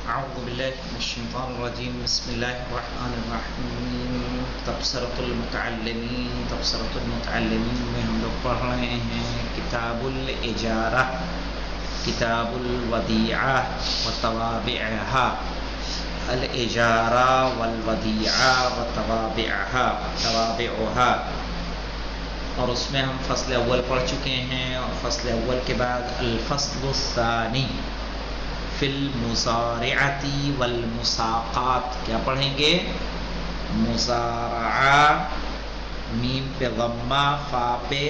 اعوذ باللہ من الشیطان الرجیم بسم اللہ الرحمن الرحیم تبصرۃ المتعلمین میں ہم لوگ پڑھ رہے ہیں کتاب الاجارہ، کتاب الودیعہ وتوابعها، الاجارہ والودیعہ وتوابعها، اور اس میں ہم فصل اول پڑھ چکے ہیں، اور فصل اول کے بعد الفصل الثانی فی المزارعۃ والمساقات کیا پڑھیں گے؟ مزارعہ، میم پہ ضمہ، فا پہ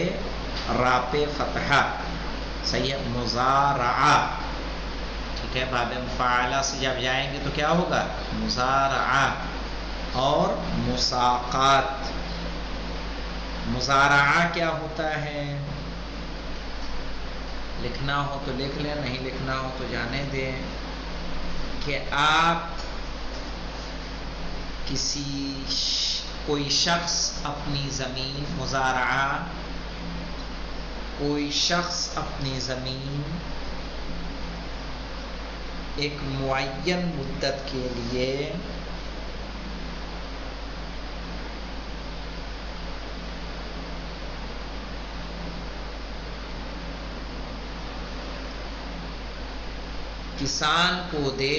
را پہ فتحہ، صحیح ہے، مزارعہ، ٹھیک ہے، باب مفاعلہ سے جب جائیں گے تو کیا ہوگا؟ مزارعہ، اور مساقات۔ مزارعہ کیا ہوتا ہے؟ لکھنا ہو تو لکھ لیں، نہیں لکھنا ہو تو جانے دیں، کہ آپ کوئی شخص اپنی زمین، مزارعہ، کوئی شخص اپنی زمین ایک معین مدت کے لیے کسان کو دے،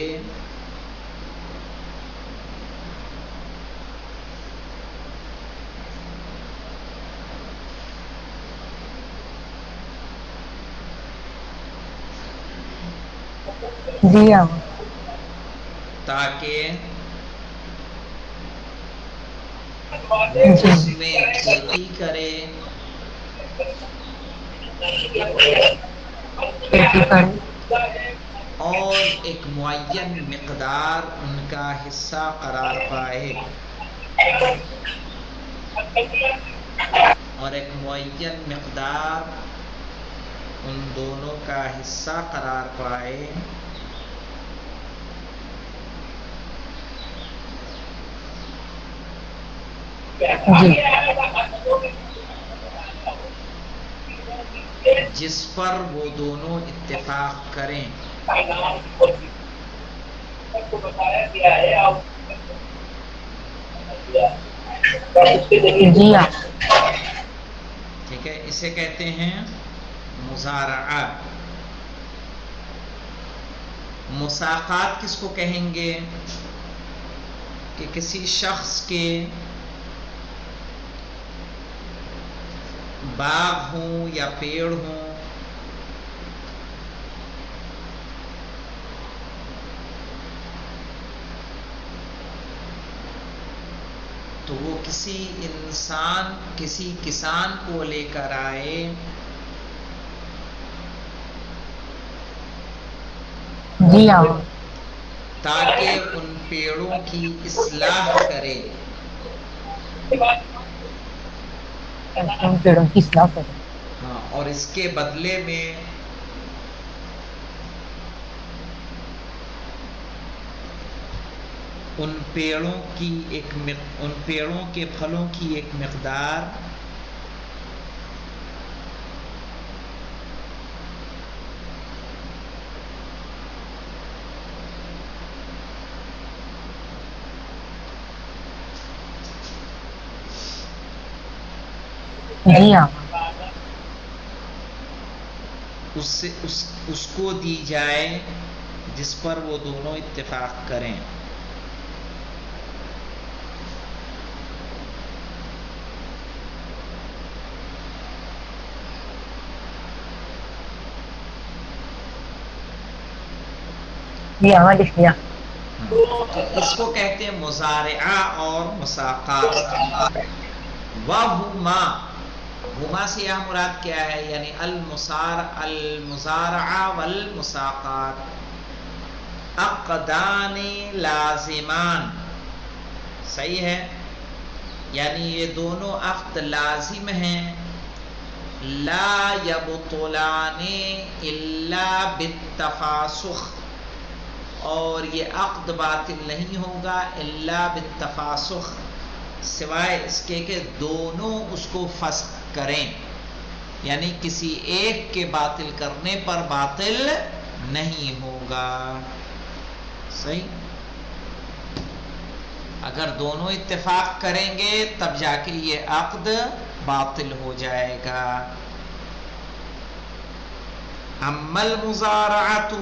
تاکہ اس میں کھیتی کرے اور ایک معین مقدار ان کا حصہ قرار پائے، اور ایک معین مقدار ان دونوں کا حصہ قرار پائے، جس پر وہ دونوں اتفاق کریں۔ ٹھیک ہے، اسے کہتے ہیں مزارعہ۔ مساقات کس کو کہیں گے؟ کہ کسی شخص کے باغ ہوں یا پیڑ ہوں، تو وہ کسی کسان کو لے کر آئے تاکہ ان پیڑوں کی اصلاح کرے، ہاں، اور اس کے بدلے میں ان پیڑوں کے پھلوں کی ایک مقدار اس کو دی جائے جس پر وہ دونوں اتفاق کریں۔ تو اس کو کہتے ہیں مزارعہ اور مساقات۔ ہما سے یہاں مراد کیا ہے؟ یعنی المزارعہ والمساقات عقدان لازمان، صحیح ہے، یعنی یہ دونوں عقد لازم ہیں، لا یبطلان الا بالتفاسخ، اور یہ عقد باطل نہیں ہوگا الا بالتفاسخ، سوائے اس کے کہ دونوں اس کو فسخ کریں، یعنی کسی ایک کے باطل کرنے پر باطل نہیں ہوگا، صحیح. اگر دونوں اتفاق کریں گے تب جا کے یہ عقد باطل ہو جائے گا. اما المزارعۃ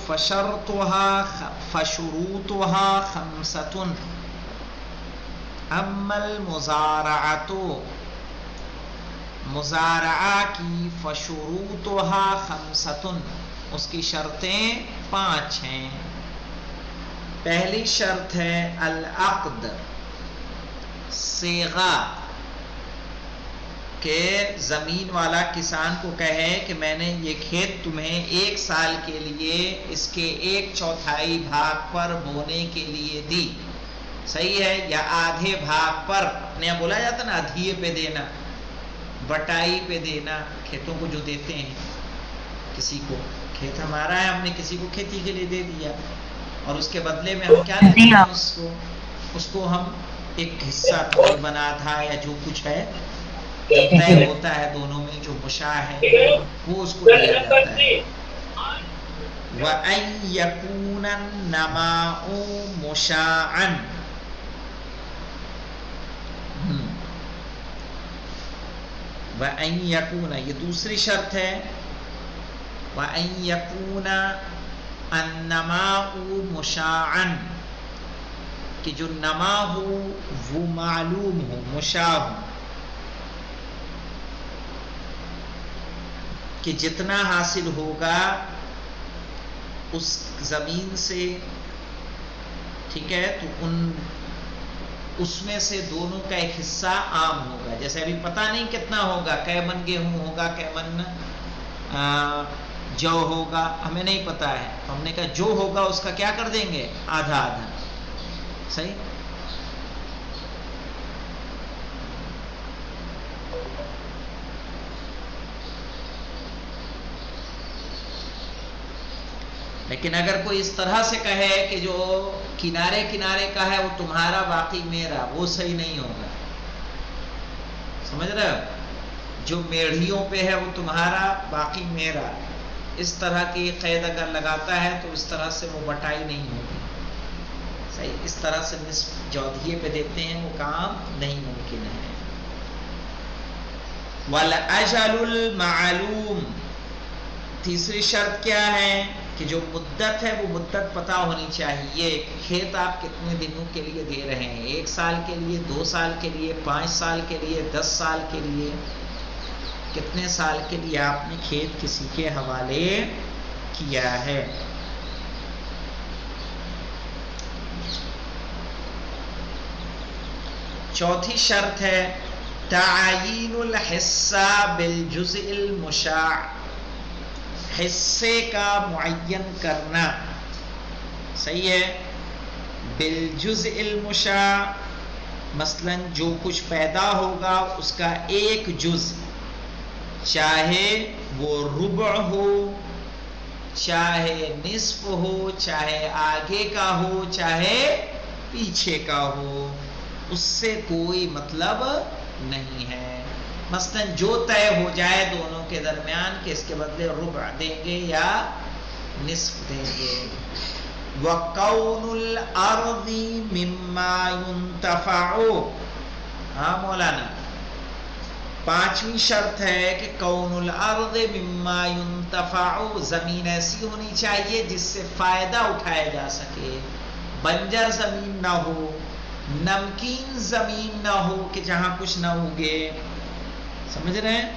فشروطها خمسۃ. اما المزارعۃ مزارعہ کی فشروطها خمسۃ اس کی شرطیں 5 ہیں. پہلی شرط ہے العقد صیغہ کہ زمین والا کسان کو کہے کہ میں نے یہ کھیت تمہیں 1 سال کے لیے اس کے 1/4 بھاگ پر بونے کے لیے دی. صحیح ہے. یا آدھے بھاگ پر نے بولا جاتا نا ادھیے پہ دینا, بٹائی پہ دینا. کھیتوں کو جو دیتے ہیں کسی کو کھیت ہمارا ہے ہم نے کسی کو کھیتی کے لیے دے دیا اور اس کے بدلے میں ہم کیا لیتے ہیں اس کو ہم ایک حصہ بنا تھا یا جو کچھ ہے جو طے ہوتا ہے دونوں میں جو مشاع ہے وہ اس کو دیا جاتا ہے. وَأَن يَكُونَ النَّمَاءُ مُشَاعًا وَأَن يَكُونَ یہ دوسری شرط ہے. وَأَن يَكُونَ النَّمَاءُ مُشَاعًا کہ جو نما ہو وہ معلوم ہو, مشاع ہو, کہ جتنا حاصل ہوگا اس زمین سے, ٹھیک ہے, تو اس میں سے دونوں کا ایک حصہ عام ہوگا. جیسے ابھی پتہ نہیں کتنا ہوگا, کئے من گیہوں ہوگا, کئے من جو ہوگا, ہمیں نہیں پتا ہے. ہم نے کہا جو ہوگا اس کا کیا کر دیں گے, آدھا آدھا. صحیح. لیکن اگر کوئی اس طرح سے کہے کہ جو کنارے کنارے کا ہے وہ تمہارا باقی میرا, وہ صحیح نہیں ہوگا. سمجھ رہے ہو؟ جو میڑھیوں پہ ہے وہ تمہارا باقی میرا, اس طرح کی قید اگر لگاتا ہے تو اس طرح سے وہ بٹائی نہیں ہوگی. صحیح. اس طرح سے نصف جودھیے پہ دیتے ہیں وہ کام نہیں ممکن ہے. وَالْأَجَلُ الْمَعْلُومُ تیسری شرط کیا ہے کہ جو مدت ہے وہ مدت پتہ ہونی چاہیے. کھیت آپ کتنے دنوں کے لیے دے رہے ہیں, 1 سال کے لیے, 2 سال کے لیے, 5 سال کے لیے, 10 سال کے لیے, کتنے سال کے لیے آپ نے کھیت کسی کے حوالے کیا ہے. چوتھی شرط ہے تعیین الحصہ بالجزء المشاع حصے کا معین کرنا. صحیح ہے. بالجزء المشاع مثلا جو کچھ پیدا ہوگا اس کا ایک جز, چاہے وہ ربع ہو, چاہے نصف ہو, چاہے آگے کا ہو, چاہے پیچھے کا ہو, اس سے کوئی مطلب نہیں ہے. مثلا جو طے ہو جائے دونوں کے درمیان کہ اس کے بدلے ربع دیں گے یا نصف دیں گے. وَقَوْنُ الْأَرْضِ مِمَّا يُنْتَفَعُ ہاں مولانا. 5ویں شرط ہے کہ کون الارض مما ينتفع زمین ایسی ہونی چاہیے جس سے فائدہ اٹھایا جا سکے. بنجر زمین نہ ہو, نمکین زمین نہ ہو کہ جہاں کچھ نہ اگے. سمجھ رہے ہیں؟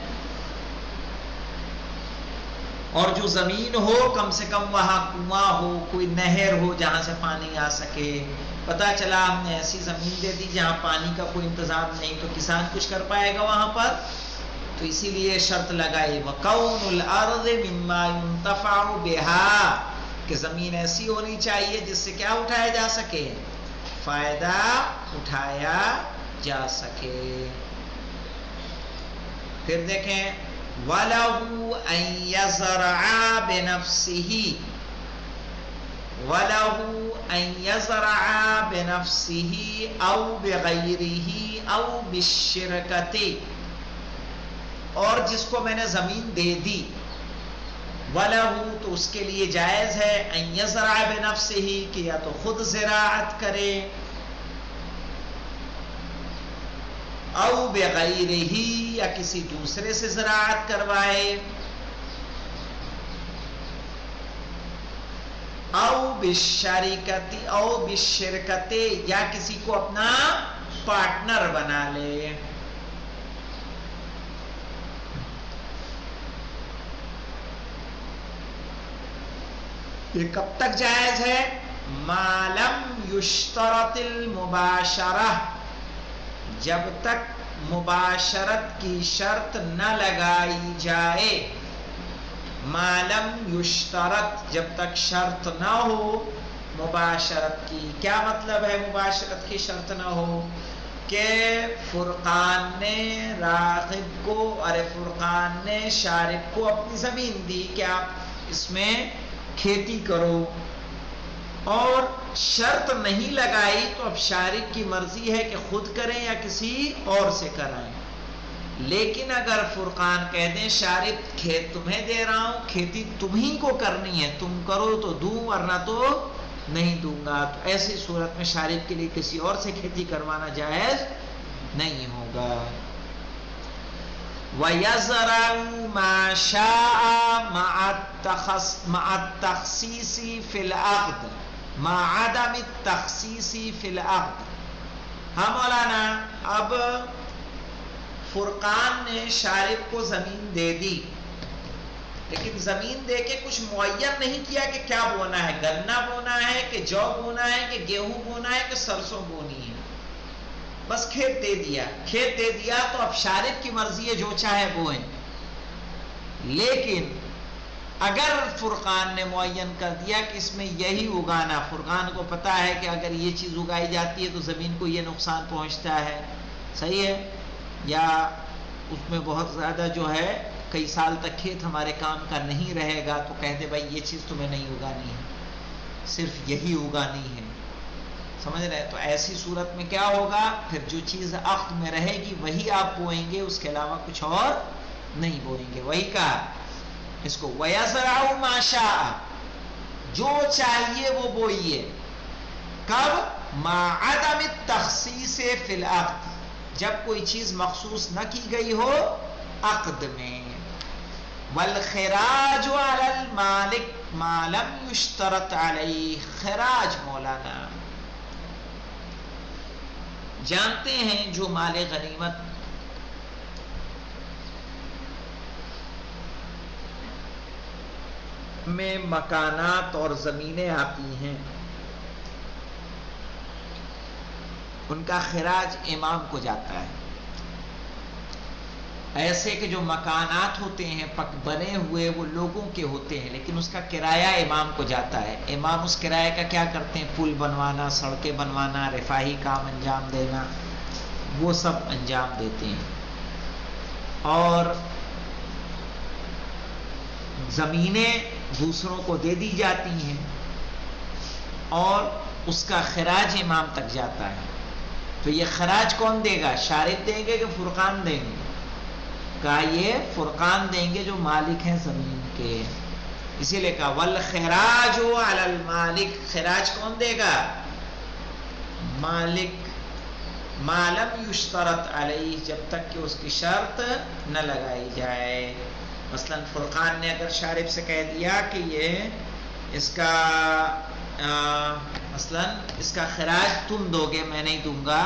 اور جو زمین ہو کم سے کم وہاں کنواں ہو, کوئی نہر ہو جہاں سے پانی آ سکے. پتہ چلا ہم نے ایسی زمین دے دی جہاں پانی کا کوئی انتظام نہیں, تو کسان کچھ کر پائے گا وہاں پر؟ تو اسی لیے شرط لگائی وَقَوْنُ الْأَرْضِ مِمَّا يُنْتَفَعُ بِهَا کہ زمین ایسی ہونی چاہیے جس سے کیا اٹھایا جا سکے, فائدہ اٹھایا جا سکے. پھر دیکھیں وَلَهُ أَن يَزْرَعَ بِنَفْسِهِ وَلَهُ أَن يَزْرَعَ بِنَفْسِهِ أَوْ بِغَيْرِهِ أَوْ بِالشِّرْكَةِ اور جس کو میں نے زمین دے دی وَلَهُ تو اس کے لیے جائز ہے ان یزرع بنفسه کہ یا تو خود زراعت کرے او بغیرہ یا کسی دوسرے سے زراعت کروائے او بالشرکت یا کسی کو اپنا پارٹنر بنا لے. یہ کب تک جائز ہے؟ ما لم یشترط المباشرہ جب تک مباشرت کی شرط نہ لگائی جائے. ما لم یشترط جب تک شرط نہ ہو مباشرت کی. کیا مطلب ہے مباشرت کی شرط نہ ہو؟ کہ فرقان نے راغب کو فرقان نے شارب کو اپنی زمین دی کہ آپ اس میں کھیتی کرو اور شرط نہیں لگائی تو اب شارب کی مرضی ہے کہ خود کریں یا کسی اور سے کرائیں. لیکن اگر فرقان کہہ دیں شارب کھیت تمہیں دے رہا ہوں کھیتی تمہیں کو کرنی ہے تم کرو تو دوں ورنہ تو نہیں دوں گا تو ایسی صورت میں شارب کے لیے کسی اور سے کھیتی کروانا جائز نہیں ہوگا. وَيَزْرَعُ مَا شَاءَ مَعَ التَّخْصِيصِ فِي الْعَقْدِ مَعَ عَدَمِ التَّخْصِيصِ فِي الْعَقْدِ. ہاں مولانا اب فرقان نے شارب کو زمین دے دی لیکن زمین دے کے کچھ معین نہیں کیا کہ کیا بونا ہے, گنا بونا ہے کہ جو بونا ہے کہ گیہوں بونا ہے کہ سرسوں بونی ہے, بس کھیت دے دیا. کھیت دے دیا تو اب شارب کی مرضی ہے جو چاہے بوئیں. لیکن اگر فرقان نے معین کر دیا کہ اس میں یہی اگانا, فرقان کو پتا ہے کہ اگر یہ چیز اگائی جاتی ہے تو زمین کو یہ نقصان پہنچتا ہے, صحیح ہے, یا اس میں بہت زیادہ جو ہے کئی سال تک کھیت ہمارے کام کا نہیں رہے گا تو کہہ دے بھائی یہ چیز تمہیں نہیں اگانی ہے, صرف یہی اگانی ہے. سمجھ رہے؟ تو ایسی صورت میں کیا ہوگا, پھر جو چیز عقد میں رہے گی وہی آپ بوئیں گے, اس کے علاوہ کچھ اور نہیں بوئیں گے. وہی کہا اس کو وَيَزْرَعُ مَا شَاءَ جو چاہیے وہ بوئیے. کب؟ مَا عَدَمِ التَّخْصِيصِ فِي الْعَقْدِ جب کوئی چیز مخصوص نہ کی گئی ہو عقد میں. وَالْخِرَاجُ عَلَى الْمَالِكِ مَا لَمْ يُشْتَرَطْ عَلَيْهِ. خراج مولانا جانتے ہیں جو مال غنیمت میں مکانات اور زمینیں آتی ہیں ان کا خراج امام کو جاتا ہے. ایسے کہ جو مکانات ہوتے ہیں پک بنے ہوئے وہ لوگوں کے ہوتے ہیں لیکن اس کا کرایہ امام کو جاتا ہے. امام اس کرایہ کا کیا کرتے ہیں؟ پل بنوانا, سڑکیں بنوانا, رفاہی کام انجام دینا, وہ سب انجام دیتے ہیں. اور زمینیں دوسروں کو دے دی جاتی ہیں اور اس کا خراج امام تک جاتا ہے. تو یہ خراج کون دے گا؟ شارب دیں گے کہ فرقان دیں گے؟ کہا یہ فرقان دیں گے جو مالک ہیں زمین کے. اسی لیے کہا والخراج علی المالک. خراج کون دے گا؟ مالک. ما لم یشترط علیہ جب تک کہ اس کی شرط نہ لگائی جائے. مثلا فرقان نے اگر شارب سے کہہ دیا کہ یہ اس کا مثلا اس کا خراج تم دو گے میں نہیں دوں گا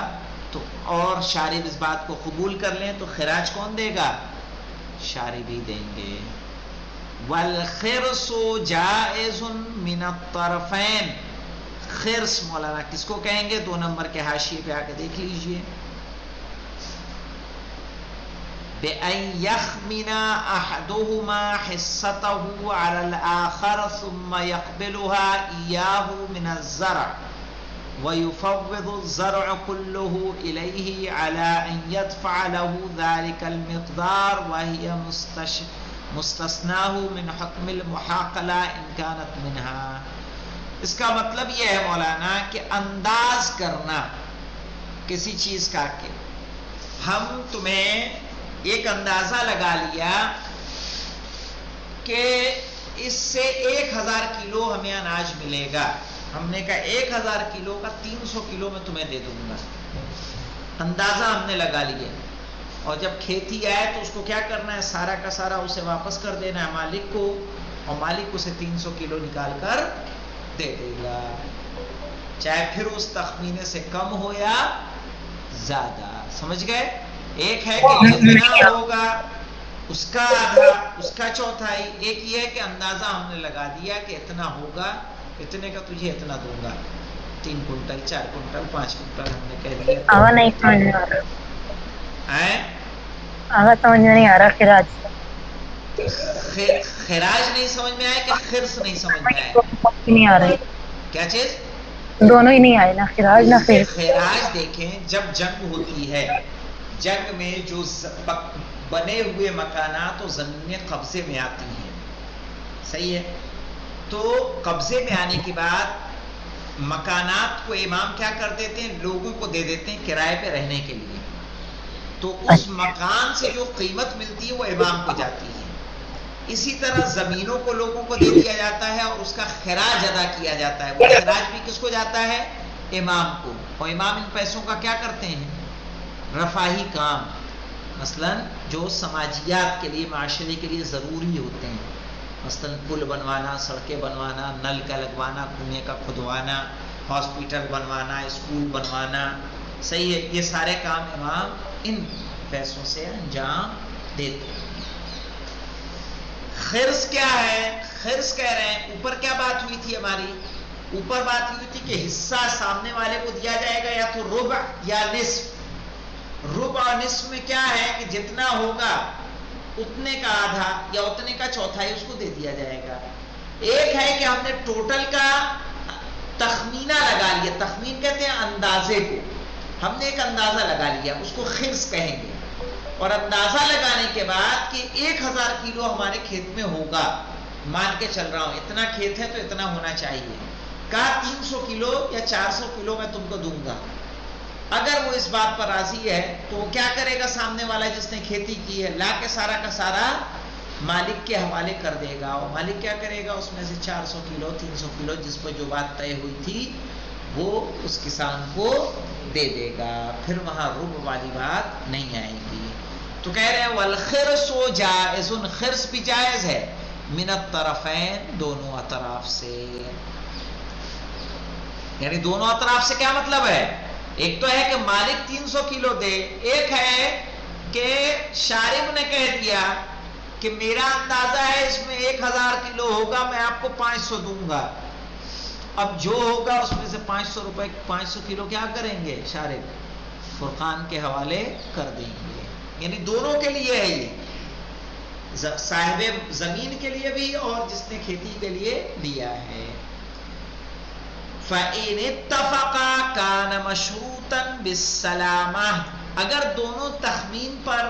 تو اور شارب اس بات کو قبول کر لیں تو خراج کون دے گا؟ شارب ہی دیں گے. والخرص جائز من الطرفین. خرص مولانا کس کو کہیں گے؟ 2 نمبر کے حاشیے پہ آ کے دیکھ لیجئے. بأن يخمن أحدهما حصته على الآخر ثم يقبلها إياه من الزرع ويفوض الزرع كله إليه على أن يدفع له ذلك المقدار وهي مستثناه من حكم المحاقلة إن كانت منها. اس کا مطلب یہ ہے مولانا کہ انداز کرنا کسی چیز کا کہ ہم تمہیں ایک اندازہ لگا لیا کہ اس سے 1000 کلو ہمیں اناج ملے گا. ہم نے کہا 1000 کلو کا 300 کلو میں تمہیں دے دوں گا. اندازہ ہم نے لگا لیا. اور جب کھیتی آئے تو اس کو کیا کرنا ہے؟ سارا کا سارا اسے واپس کر دینا ہے مالک کو، اور مالک اسے 300 کلو نکال کر دے دے گا، چاہے پھر اس تخمینے سے کم ہو یا زیادہ. سمجھ گئے؟ ایک ہے کہ جتنا ہوگا اس کا آدھا، اس کا چوتھائی. ایک یہ ہے کہ اندازہ ہم نے لگا دیا کہ اتنا ہوگا، اتنے کا تجھے اتنا دوں گا، 3 کنٹل 4 کنٹل 5 کنٹل ہم نے کہہ دیا. آگا نہیں سمجھ میں آ رہا، آگا سمجھ میں نہیں آ رہا. خراج خراج نہیں سمجھ میں آیا کہ خرس نہیں سمجھ میں آیا؟ نہیں آ رہے، کیا چیز؟ دونوں ہی نہیں آئے، نہ خراج نہ خرس. خراج دیکھیں جب جنگ ہوتی ہے، جنگ میں جو بنے ہوئے مکانات و زمینیں قبضے میں آتی ہیں، صحیح ہے، تو قبضے میں آنے کے بعد مکانات کو امام کیا کر دیتے ہیں؟ لوگوں کو دے دیتے ہیں کرائے پہ رہنے کے لیے. تو اس مکان سے جو قیمت ملتی ہے وہ امام کو جاتی ہے. اسی طرح زمینوں کو لوگوں کو دے دیا جاتا ہے اور اس کا خراج ادا کیا جاتا ہے. وہ خراج بھی کس کو جاتا ہے؟ امام کو. اور امام ان پیسوں کا کیا کرتے ہیں؟ رفاہی کام، مثلا جو سماجیات کے لیے، معاشرے کے لیے ضروری ہوتے ہیں، مثلا پل بنوانا، سڑکیں بنوانا، نل کا لگوانا، کنویں کا کھدوانا، ہاسپٹل بنوانا، اسکول بنوانا، صحیح ہے، یہ سارے کام امام ان پیسوں سے انجام دیتے ہیں. خرس کیا ہے؟ خرس کہہ رہے ہیں، اوپر کیا بات ہوئی تھی ہماری؟ اوپر بات ہوئی تھی کہ حصہ سامنے والے کو دیا جائے گا یا تو ربع یا نصف. ربع اور نصف میں کیا ہے کہ جتنا ہوگا اتنے کا آدھا یا اتنے کا چوتھائی اس کو دے دیا جائے گا. ایک ہے کہ ہم نے ٹوٹل کا تخمینہ لگا لیا. تخمین کہتے ہیں اندازے کو. ہم نے ایک اندازہ لگا لیا، اس کو خرس کہیں گے. اور اندازہ لگانے کے بعد کہ 1000 کلو ہمارے کھیت میں ہوگا، مان کے چل رہا ہوں اتنا کھیت ہے تو اتنا ہونا چاہیے، کہا 300 کلو یا 400 کلو میں تم کو دوں گا. اگر وہ اس بات پر راضی ہے تو وہ کیا کرے گا؟ سامنے والا جس نے کھیتی کی ہے لا کے سارا کا سارا مالک کے حوالے کر دے گا. اور مالک کیا کرے گا؟ اس میں سے 400 کلو 300 کلو جس پر جو بات طے ہوئی تھی وہ اس کسان کو دے دے گا. پھر وہاں ربع والی بات نہیں آئے گی. تو کہہ رہے ہیں والخرس جائز، خرس بھی جائز ہے، من الطرفین، دونوں اطراف سے. یعنی دونوں اطراف سے کیا مطلب ہے؟ ایک تو ہے کہ مالک 300 کلو دے، ایک ہے کہ شارب نے کہہ دیا کہ میرا اندازہ ہے اس میں 1000 کلو ہوگا، میں آپ کو 500 دوں گا. اب جو ہوگا اس میں سے 500 روپے 500 کلو کیا کریں گے؟ شارب فرقان کے حوالے کر دیں گے. یعنی دونوں کے لیے ہے، یہ صاحب زمین کے لیے بھی اور جس نے کھیتی کے لیے لیا ہے. فَإِنِ اتَّفَقَا كَانَ مَشْرُوطًا بِالسَّلَامَةِ، اگر دونوں تخمین پر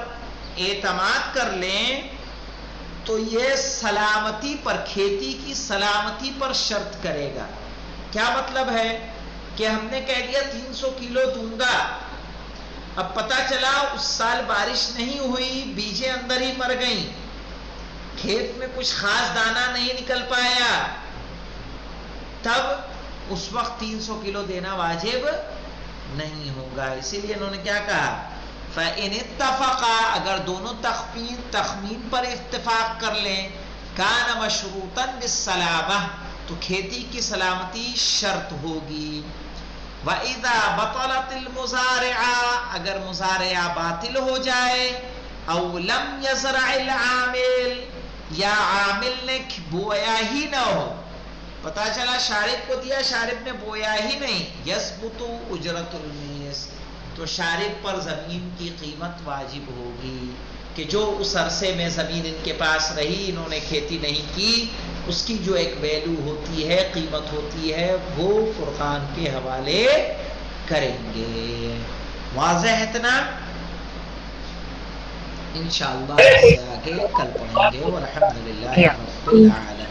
اعتماد کر لیں تو یہ سلامتی پر، کھیتی کی سلامتی پر شرط کرے گا. کیا مطلب ہے؟ کہ ہم نے کہہ دیا 300 کلو دوں گا، اب پتا چلا اس سال بارش نہیں ہوئی، بیجیں اندر ہی مر گئیں، کھیت میں کچھ خاص دانہ نہیں نکل پایا، تب اس وقت 300 کلو دینا واجب نہیں ہوگا. اسی لیے انہوں نے کیا کہا؟ فَإِنِ اتَّفَقَا، اگر دونوں تخمین پر اتفاق کر لیں، كَانَ مَشْرُوطًا بِالسَّلَامَةِ، تو کھیتی کی سلامتی شرط ہوگی. وَإِذَا بَطَلَتِ الْمُزَارِعَةُ، اگر مزارعہ باطل ہو جائے، أَوْ لَمْ يَزْرَعِ الْعَامِلُ، یا عامل نے بویا ہی نہ ہو، پتا چلا شارب کو دیا، شارب نے بویا ہی نہیں، يَثْبُتُ أُجْرَةُ الْمِيسِ، تو شارب پر زمین کی قیمت واجب ہوگی کہ جو اس عرصے میں زمین ان کے پاس رہی، انہوں نے کھیتی نہیں کی، اس کی جو ایک ویلو ہوتی ہے، قیمت ہوتی ہے، وہ فرقان کے حوالے کریں گے. واضح ہے اتنا؟ انشاءاللہ اس سے آگے کل پڑھیں گے. والحمدللہ رب العالمین.